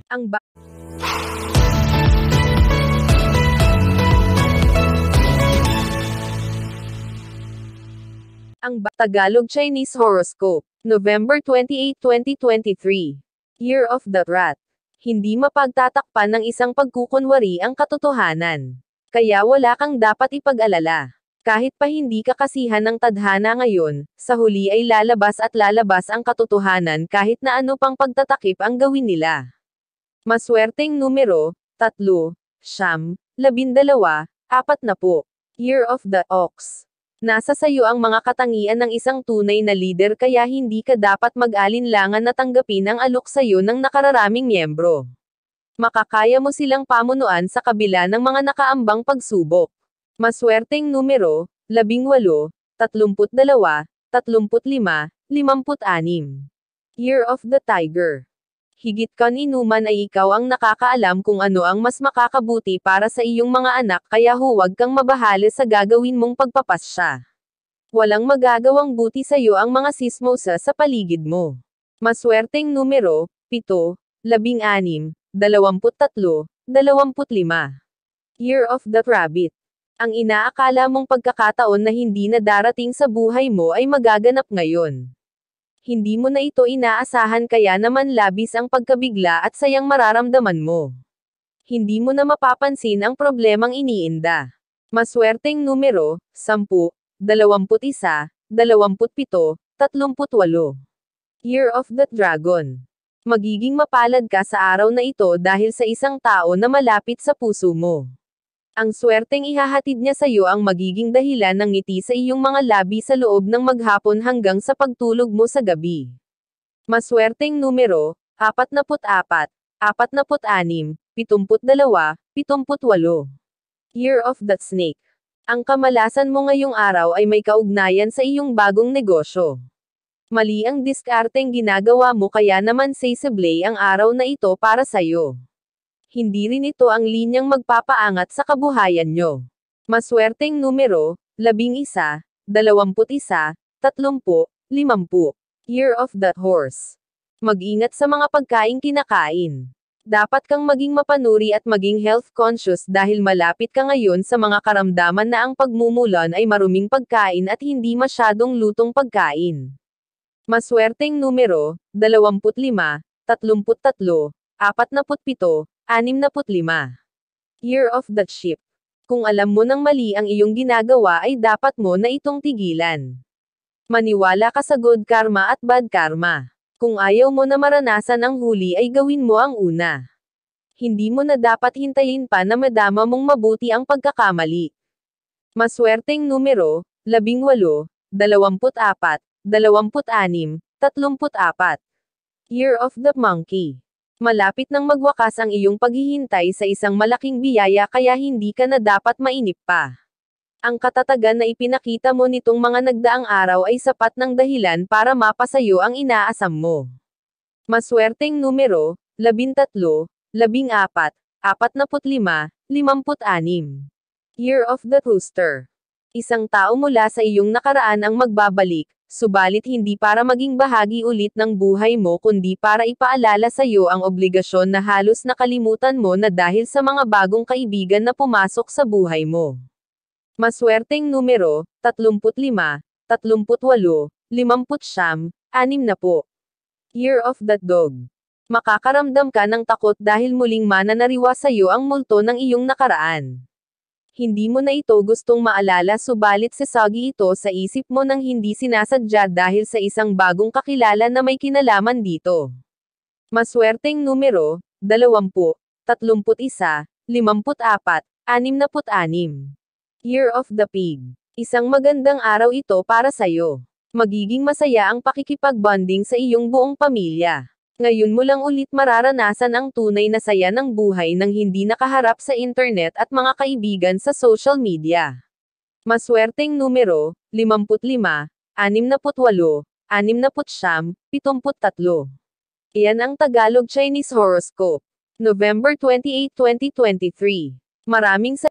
Ang ba Tagalog Chinese Horoscope, November 28, 2023. Year of the Rat. Hindi mapagtatakpan ng isang pagkukunwari ang katotohanan. Kaya wala kang dapat ipag-alala. Kahit pa hindi ka kasihan ng tadhana ngayon, sa huli ay lalabas at lalabas ang katotohanan kahit na ano pang pagtatakip ang gawin nila. Maswerteng numero, 3, 9, 12, 40. Year of the Ox. Nasa sayo ang mga katangian ng isang tunay na leader kaya hindi ka dapat mag-alinlangan na tanggapin ang alok sayo ng nakararaming miyembro. Makakaya mo silang pamunuan sa kabila ng mga nakaambang pagsubok. Maswerteng numero, 18, 32, 35, 56. Year of the Tiger. Higit kaninuman ay ikaw ang nakakaalam kung ano ang mas makakabuti para sa iyong mga anak kaya huwag kang mabahali sa gagawin mong pagpapasya. Walang magagawang buti sa iyo ang mga sismosa sa paligid mo. Maswerteng numero, 7, 16, 23, 25. Year of the Rabbit. Ang inaakala mong pagkakataon na hindi na darating sa buhay mo ay magaganap ngayon. Hindi mo na ito inaasahan kaya naman labis ang pagkabigla at sayang mararamdaman mo. Hindi mo na mapapansin ang problemang iniinda. Maswerteng numero, 10, 21, 27, 38. Year of the Dragon. Magiging mapalad ka sa araw na ito dahil sa isang tao na malapit sa puso mo. Ang swerteng ihahatid niya sa iyo ang magiging dahilan ng ngiti sa iyong mga labi sa loob ng maghapon hanggang sa pagtulog mo sa gabi. Maswerteng numero, 44, 46, 72, 78. Year of the Snake. Ang kamalasan mo ngayong araw ay may kaugnayan sa iyong bagong negosyo. Mali ang diskarteng ginagawa mo kaya naman sensible ang araw na ito para sa iyo. Hindi rin ito ang linyang magpapaangat sa kabuhayan nyo. Maswerteng numero, 11, 21, 30, 50. Year of the Horse. Mag-ingat sa mga pagkaing kinakain. Dapat kang maging mapanuri at maging health conscious dahil malapit ka ngayon sa mga karamdaman na ang pagmumulan ay maruming pagkain at hindi masyadong lutong pagkain. Maswerteng numero, 25, 33, 47, 65. Year of the Sheep. Kung alam mo nang mali ang iyong ginagawa ay dapat mo na itong tigilan. Maniwala ka sa good karma at bad karma. Kung ayaw mo na maranasan ang huli ay gawin mo ang una. Hindi mo na dapat hintayin pa na madama mong mabuti ang pagkakamali. Maswerteng numero, 18, 24, 26, 34. Year of the Monkey. Malapit nang magwakas ang iyong paghihintay sa isang malaking biyaya kaya hindi ka na dapat mainip pa. Ang katatagan na ipinakita mo nitong mga nagdaang araw ay sapat ng dahilan para mapasayo ang inaasam mo. Maswerteng numero, 13, 14, 45, 56. Year of the Rooster. Isang tao mula sa iyong nakaraan ang magbabalik, subalit hindi para maging bahagi ulit ng buhay mo kundi para ipaalala sa iyo ang obligasyon na halos nakalimutan mo na dahil sa mga bagong kaibigan na pumasok sa buhay mo. Maswerteng numero, 35, 38, 50, 60. Year of the Dog. Makakaramdam ka ng takot dahil muling mananariwa sa iyo ang multo ng iyong nakaraan. Hindi mo na ito gustong maalala subalit sasagi ito sa isip mo nang hindi sinasadya dahil sa isang bagong kakilala na may kinalaman dito. Maswerteng numero, 20, 31, 54, 66. Year of the Pig. Isang magandang araw ito para sa'yo. Magiging masaya ang pakikipagbonding sa iyong buong pamilya. Ngayon mo lang ulit mararanasan ang tunay na saya ng buhay nang hindi nakaharap sa internet at mga kaibigan sa social media. Maswerteng numero, 55, 68, 69, 73. Iyan ang Tagalog Chinese Horoscope. November 28, 2023. Maraming